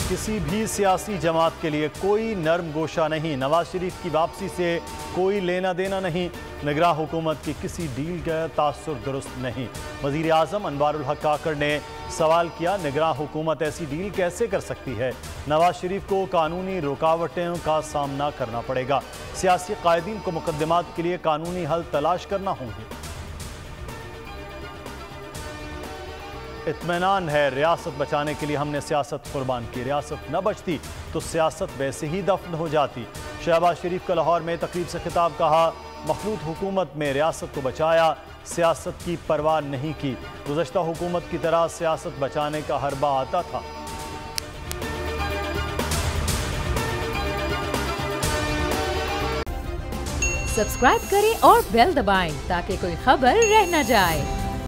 किसी भी सियासी जमात के लिए कोई नरम गोशा नहीं। नवाज शरीफ की वापसी से कोई लेना देना नहीं। निगरां हुकूमत की किसी डील का तासुर दुरुस्त नहीं। वज़ीर आज़म अनवारुल हक काकड़ ने सवाल किया, निगरां हुकूमत ऐसी डील कैसे कर सकती है? नवाज शरीफ को कानूनी रुकावटों का सामना करना पड़ेगा। सियासी कायदीन को मुकदमात के लिए कानूनी हल तलाश करना होंगे। इत्मीनान है, रियासत बचाने के लिए हमने सियासत कुर्बान की। रियासत न बचती तो सियासत वैसे ही दफन हो जाती। शहबाज शरीफ का लाहौर में तकरीब से खिताब, कहा मखलूत हुकूमत में रियासत को बचाया, सियासत की परवाह नहीं की। गुज़श्ता हुकूमत की तरह सियासत बचाने का हरबा आता था। सब्सक्राइब करें और बेल दबाएं ताकि कोई खबर रह न जाए।